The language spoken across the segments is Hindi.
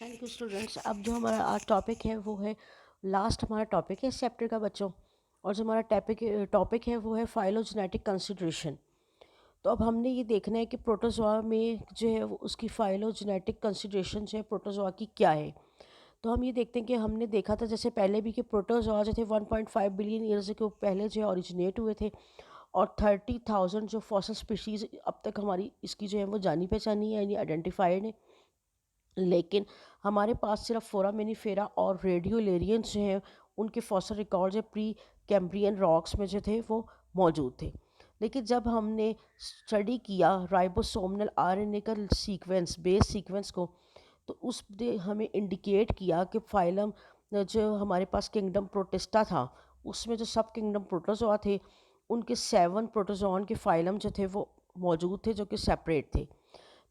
Thank you students. अब जो हमारा आज टॉपिक है वो है लास्ट हमारा टॉपिक है इस चैप्टर का बच्चों। और जो हमारा टॉपिक है वो है फाइलोजेनेटिक कंसिडरेशन। तो अब हमने ये देखना है कि प्रोटोजोआ में जो है वो उसकी फाइलोजेनेटिक कंसिडरेशन जो है प्रोटोजोआ की क्या है। तो हम ये देखते हैं कि हमने देखा था जैसे पहले भी कि प्रोटोजोआ जो थे 1.5 बिलियन ईयर्स के पहले जो है ओरिजिनेट हुए थे। और 30,000 जो फॉसिल स्पीशीज़ अब तक हमारी इसकी जो है वो जानी पहचानी है यानी आइडेंटिफाइड है। लेकिन हमारे पास सिर्फ फोरामिनीफेरा और रेडियोलेरियंस जो हैं उनके फॉसिल रिकॉर्ड्स है प्री कैम्ब्रियन रॉक्स में जो थे वो मौजूद थे। लेकिन जब हमने स्टडी किया राइबोसोमल आरएनए का सीक्वेंस बेस सीक्वेंस को, तो उसने हमें इंडिकेट किया कि फाइलम जो हमारे पास किंगडम प्रोटिस्टा था उसमें जो सब किंगडम प्रोटोजोआ थे उनके 7 प्रोटोजोन के फाइलम जो थे वो मौजूद थे जो कि सेपरेट थे।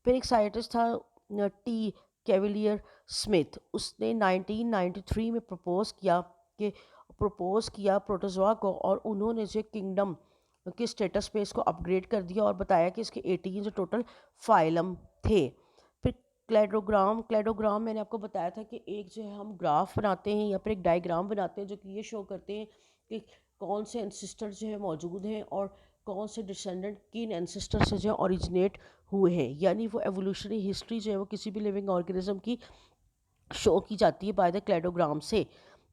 फिर एक साइंटिस्ट था टी कैविलियर स्मिथ, उसने 1993 में कि प्रपोज किया प्रोटोजोआ को, और उन्होंने जो किंगडम के स्टेटस पे इसको अपग्रेड कर दिया और बताया कि इसके 18 जो टोटल फाइलम थे। फिर क्लेडोग्राम मैंने आपको बताया था कि एक जो है हम ग्राफ बनाते हैं या फिर एक डायग्राम बनाते हैं जो कि ये शो करते हैं कि कौन से एंसिस्टर जो है मौजूद हैं और कौन से डिसेंडेंट किन एंसिस्टर से जो है ओरिजिनेट हुए हैं। यानी वो एवोल्यूशनरी हिस्ट्री जो है वो किसी भी लिविंग ऑर्गेनिज्म की शो की जाती है बाय द क्लेडोग्राम से।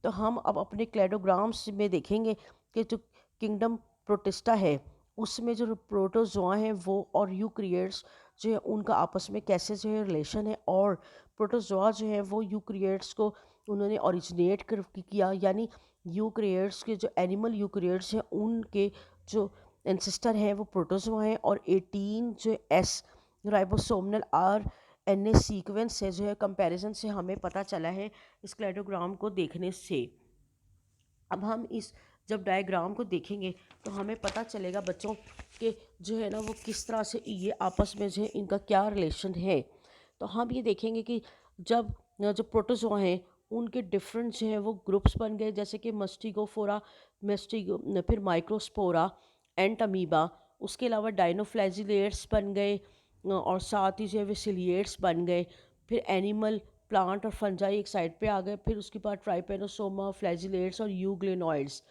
तो हम अब अपने क्लेडोग्राम्स में देखेंगे कि जो किंगडम प्रोटिस्टा है उसमें जो प्रोटोजोआ हैं वो और यूक्रिएट्स जो है उनका आपस में कैसे जो है रिलेशन है। और प्रोटोजोआ जो है वो यूक्रिएट्स को उन्होंने ओरिजिनेट किया, यानी यूक्रिएट्स के जो एनिमल यूक्रिएट्स हैं उनके जो एंसेस्टर हैं वो प्रोटोजोआ हैं। और 18 जो S ribosomal R N A sequence से जो है कंपैरिजन से हमें पता चला है इस क्लेडोग्राम को देखने से। अब हम इस जब डायग्राम को देखेंगे तो हमें पता चलेगा बच्चों कि जो है ना वो किस तरह से ये आपस में जो है इनका क्या रिलेशन है। तो हम ये देखेंगे कि जब जो प्रोटोजोआ हैं उनके डिफरेंट जो है वो ग्रुप्स बन गए, जैसे कि मस्टिगोफोरा, मेस्टिगो, फिर माइक्रोस्पोरा, एंट अमीबा, उसके अलावा डाइनोफ्लैजिलेट्स बन गए, और साथ ही जो है वेसिलिएट्स बन गए। फिर एनिमल, प्लांट और फंजाई एक साइड पे आ गए। फिर उसके बाद ट्राइपेनोसोमा, फ्लैजिलेट्स और यूग्लेनॉइड्स,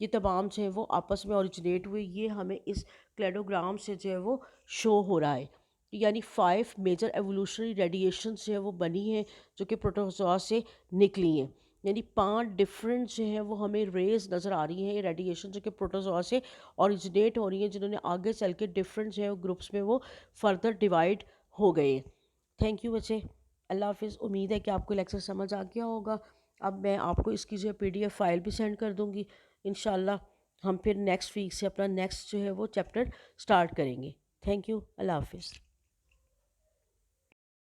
ये तमाम जो है वो आपस में ओरिजिनेट हुए। ये हमें इस क्लेडोग्राम से जो है वो शो हो रहा है। यानी 5 मेजर एवोल्यूशनरी रेडिएशन जो है वो बनी है जो कि प्रोटोजोआ से निकली हैं। यानी 5 डिफरेंट जो है वो हमें रेज नज़र आ रही हैं, ये रेडिएशन जो कि प्रोटोजोआ से ओरिजिनेट हो रही हैं, जिन्होंने आगे चल के डिफरेंट जो है ग्रुप्स में वो फर्दर डिवाइड हो गए। थैंक यू बच्चे, अल्लाह हाफिज़। उम्मीद है कि आपको लेक्चर समझ आ गया होगा। अब मैं आपको इसकी जो है PDF फाइल भी सेंड कर दूँगी। इंशाल्लाह हम फिर नेक्स्ट वीक से अपना नेक्स्ट जो है वो चैप्टर स्टार्ट करेंगे। थैंक यू, अल्लाह हाफिज़।